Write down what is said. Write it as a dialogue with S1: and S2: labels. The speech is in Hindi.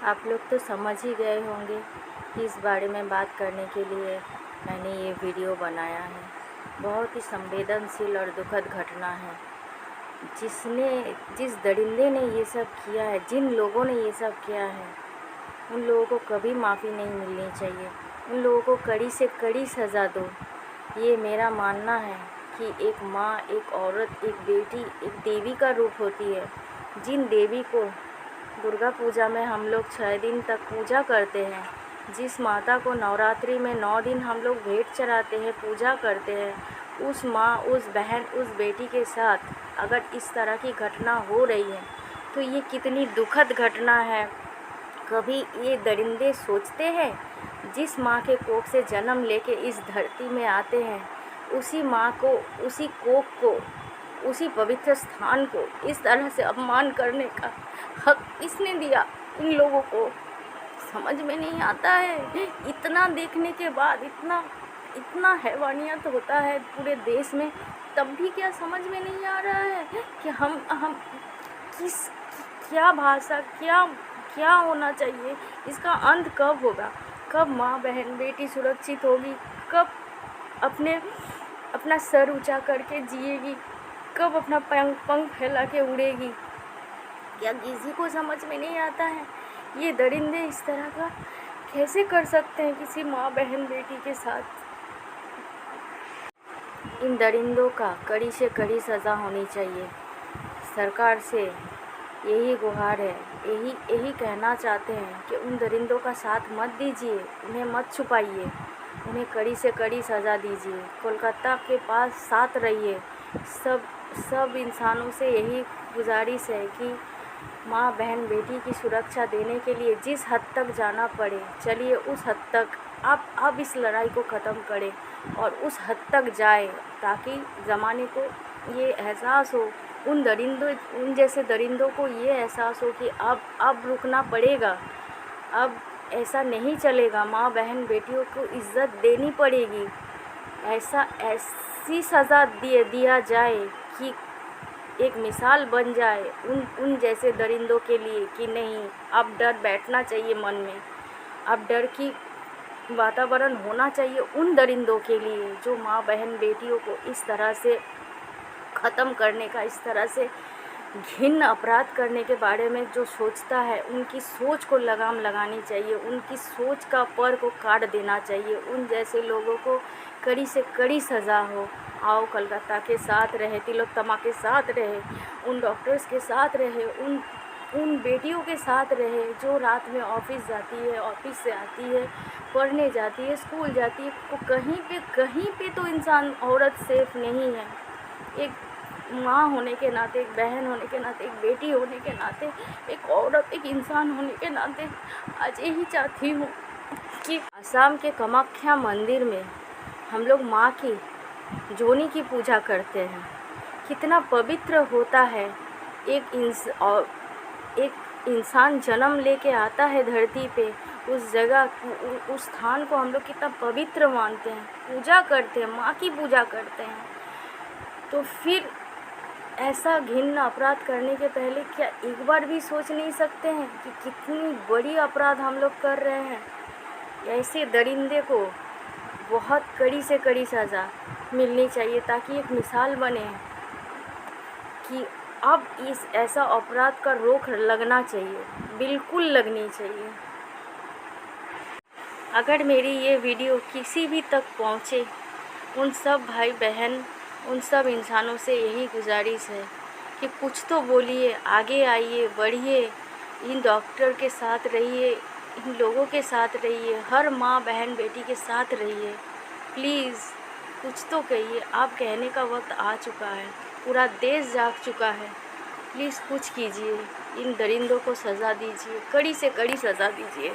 S1: आप लोग तो समझ ही गए होंगे कि इस बारे में बात करने के लिए मैंने ये वीडियो बनाया है। बहुत ही संवेदनशील और दुखद घटना है। जिस दरिंदे ने ये सब किया है, जिन लोगों ने ये सब किया है, उन लोगों को कभी माफ़ी नहीं मिलनी चाहिए। उन लोगों को कड़ी से कड़ी सज़ा दो। ये मेरा मानना है कि एक माँ, एक औरत, एक बेटी एक देवी का रूप होती है। जिन देवी को दुर्गा पूजा में हम लोग 6 दिन तक पूजा करते हैं, जिस माता को नवरात्रि में 9 दिन हम लोग भेंट चढ़ाते हैं, पूजा करते हैं, उस माँ, उस बहन, उस बेटी के साथ अगर इस तरह की घटना हो रही है तो ये कितनी दुखद घटना है। कभी ये दरिंदे सोचते हैं जिस माँ के कोख से जन्म लेके इस धरती में आते हैं, उसी माँ को, उसी कोख को, उसी पवित्र स्थान को इस तरह से अपमान करने का हक किसने दिया? इन लोगों को समझ में नहीं आता है। इतना देखने के बाद इतना हैवानियत होता है पूरे देश में, तब भी क्या समझ में नहीं आ रहा है कि हम किस क्या भाषा क्या होना चाहिए? इसका अंत कब होगा? कब माँ, बहन, बेटी सुरक्षित होगी? कब अपना सर ऊंचा करके जिएगी? कब अपना पंख फैला के उड़ेगी? क्या किसी को समझ में नहीं आता है? ये दरिंदे इस तरह का कैसे कर सकते हैं किसी माँ, बहन, बेटी के साथ? इन दरिंदों का कड़ी से कड़ी सज़ा होनी चाहिए। सरकार से यही गुहार है, यही कहना चाहते हैं कि उन दरिंदों का साथ मत दीजिए, उन्हें मत छुपाइए, उन्हें कड़ी से कड़ी सज़ा दीजिए। कोलकाता के पास साथ रहिए। सब इंसानों से यही गुजारिश है कि माँ, बहन, बेटी की सुरक्षा देने के लिए जिस हद तक जाना पड़े चलिए, उस हद तक आप इस लड़ाई को ख़त्म करें और उस हद तक जाए ताकि ज़माने को ये एहसास हो, उन जैसे दरिंदों को ये एहसास हो कि अब रुकना पड़ेगा, अब ऐसा नहीं चलेगा। माँ, बहन, बेटियों को इज़्ज़त देनी पड़ेगी। ऐसी सज़ा दिया जाए कि एक मिसाल बन जाए उन जैसे दरिंदों के लिए कि नहीं, अब डर बैठना चाहिए मन में, अब डर की वातावरण होना चाहिए उन दरिंदों के लिए जो माँ, बहन, बेटियों को इस तरह से ख़त्म करने का, इस तरह से घिन्न अपराध करने के बारे में जो सोचता है, उनकी सोच को लगाम लगानी चाहिए, उनकी सोच का पर को काट देना चाहिए। उन जैसे लोगों को कड़ी से कड़ी सज़ा हो। आओ कोलकाता के साथ रहे, तिलोत्तमा के साथ रहे, उन डॉक्टर्स के साथ रहे, उन बेटियों के साथ रहे जो रात में ऑफिस जाती है, ऑफिस से आती है, पढ़ने जाती है, स्कूल जाती है। तो कहीं पे तो इंसान, औरत सेफ नहीं है। एक माँ होने के नाते, एक बहन होने के नाते, एक बेटी होने के नाते, एक औरत, एक इंसान होने के नाते आज यही चाहती हूँ कि असम के कामाख्या मंदिर में हम लोग माँ की जोनी की पूजा करते हैं। कितना पवित्र होता है। एक इंसान जन्म लेके आता है धरती पे, उस जगह, उस स्थान को हम लोग कितना पवित्र मानते हैं, पूजा करते हैं, माँ की पूजा करते हैं। तो फिर ऐसा घिन्न अपराध करने के पहले क्या एक बार भी सोच नहीं सकते हैं कि कितनी बड़ी अपराध हम लोग कर रहे हैं? ऐसे दरिंदे को बहुत कड़ी से कड़ी सज़ा मिलनी चाहिए ताकि एक मिसाल बने कि अब ऐसा अपराध का रोक लगना चाहिए, बिल्कुल लगनी चाहिए। अगर मेरी ये वीडियो किसी भी तक पहुँचे, उन सब भाई बहन, उन सब इंसानों से यही गुजारिश है कि कुछ तो बोलिए, आगे आइए, बढ़िए, इन डॉक्टर के साथ रहिए, इन लोगों के साथ रहिए, हर माँ, बहन, बेटी के साथ रहिए। प्लीज़ कुछ तो कहिए। आप कहने का वक्त आ चुका है, पूरा देश जाग चुका है। प्लीज़ कुछ कीजिए, इन दरिंदों को सज़ा दीजिए, कड़ी से कड़ी सज़ा दीजिए।